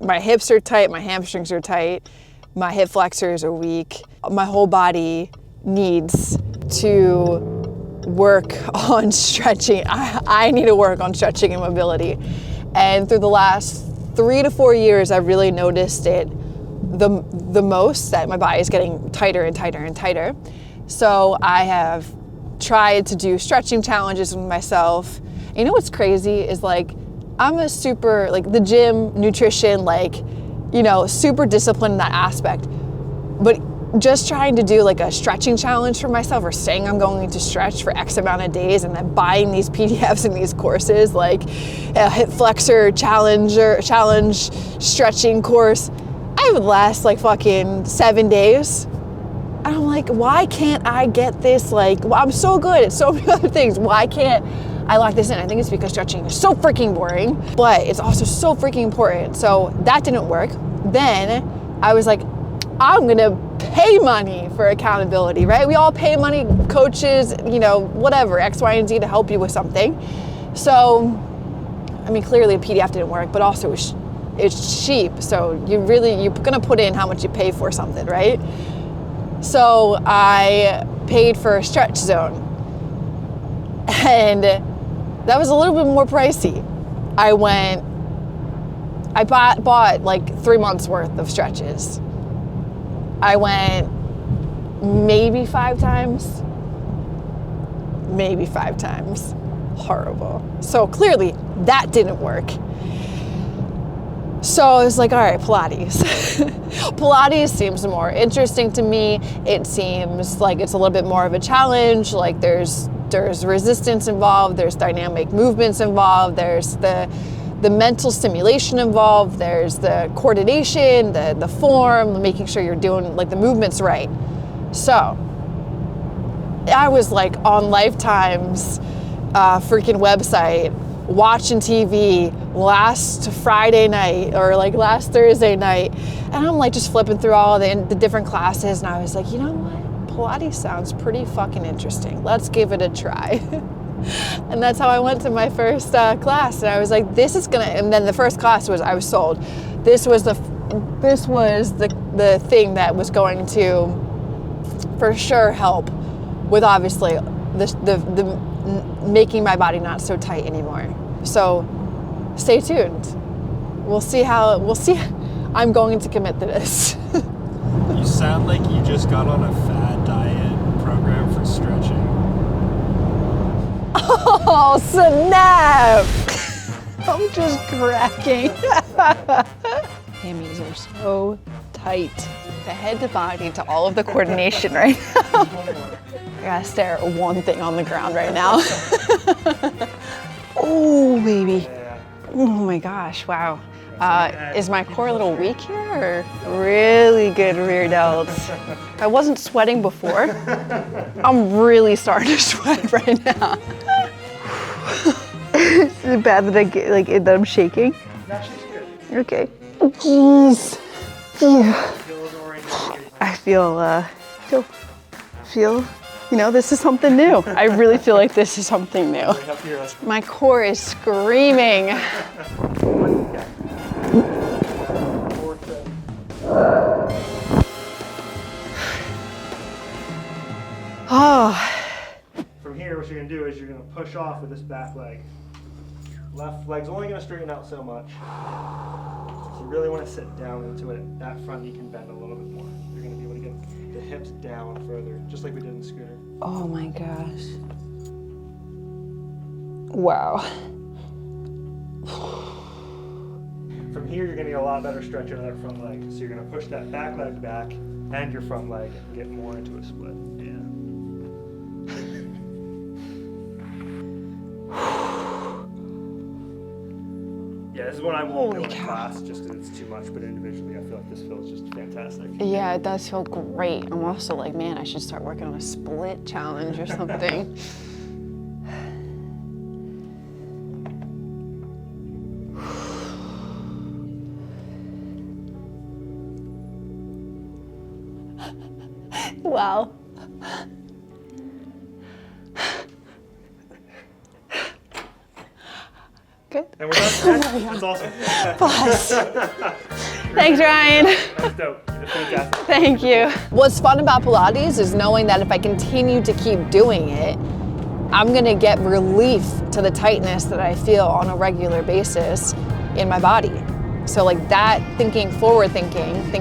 my hips are tight, my hamstrings are tight, my hip flexors are weak. My whole body needs to work on stretching. I need to work on stretching and mobility. And through the last 3 to 4 years, I've really noticed it the most, that my body is getting tighter and tighter and tighter. So I have tried to do stretching challenges with myself. And you know what's crazy is like, I'm a super, like the gym, nutrition, like, you know, super disciplined in that aspect. But just trying to do like a stretching challenge for myself, or saying I'm going to stretch for X amount of days, and then buying these PDFs and these courses, like a hip flexor challenge stretching course, I would last like fucking 7 days. And I'm like, why can't I get this? Like, well, I'm so good at so many other things. Why can't I lock this in? I think it's because stretching is so freaking boring, but it's also so freaking important. So that didn't work. Then I was like, I'm gonna pay money for accountability, right? We all pay money, coaches, you know, whatever, X, Y, and Z to help you with something. So, I mean, clearly a PDF didn't work, but also it's cheap. So you're gonna put in how much you pay for something, right? So I paid for a Stretch Zone, and that was a little bit more pricey. I bought like 3 months worth of stretches. I went maybe 5 times. Horrible. So clearly that didn't work. So I was like, all right, Pilates. Pilates seems more interesting to me. It seems like it's a little bit more of a challenge. Like there's resistance involved, there's dynamic movements involved, there's the mental stimulation involved, there's the coordination, the form, making sure you're doing like the movements right. So I was like on Lifetime's freaking website, watching TV last Friday night or like last Thursday night, and I'm like just flipping through all the different classes, and I was like, you know what? Pilates sounds pretty fucking interesting. Let's give it a try. And that's how I went to my first class, and I was like, this is gonna, and then the first class was, I was sold. This was the thing that was going to for sure help with obviously the making my body not so tight anymore. So stay tuned. We'll see. I'm going to commit to this. You sound like you just got on a fad diet program for stretching. Oh, snap! I'm just cracking. Hammies are so tight. The head to body to all of the coordination right now. I gotta stare at one thing on the ground right now. Oh, baby. Oh my gosh, wow. Is my core a little weak here, or really good rear delts? I wasn't sweating before. I'm really starting to sweat right now. Is it bad that that I'm shaking? No, she's good. Okay. Jeez. Yeah. I feel, you know, this is something new. I really feel like this is something new. My core is screaming. Oh. From here, what you're gonna do is you're gonna push off with this back leg. Left leg's only gonna straighten out so much. So you really wanna sit down into it. That front knee can bend a little bit more. You're gonna be able to get the hips down further, just like we did in the scooter. Oh my gosh. Wow. From here, you're gonna get a lot better stretch out of that front leg. So you're gonna push that back leg back and your front leg and get more into a split. Yeah. Yeah, this is what I won't do in class just because it's too much, but individually I feel like this feels just fantastic. Yeah, it does feel great. I'm also like, man, I should start working on a split challenge or something. Wow. Good. And we're done. That's awesome. Pause. Thanks, Ryan. That's dope. You did fantastic. Thank you. What's fun about Pilates is knowing that if I continue to keep doing it, I'm gonna get relief to the tightness that I feel on a regular basis in my body. So like that, forward thinking,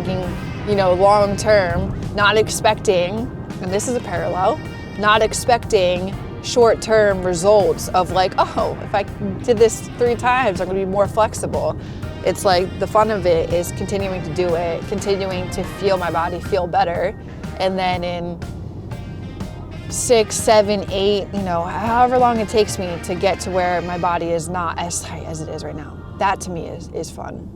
long term, not expecting, and this is a parallel, not expecting short-term results of like, oh, if I did this 3 times, I'm gonna be more flexible. It's like the fun of it is continuing to do it, continuing to feel my body feel better, and then in 6, 7, 8, however long it takes me to get to where my body is not as tight as it is right now. That to me is fun.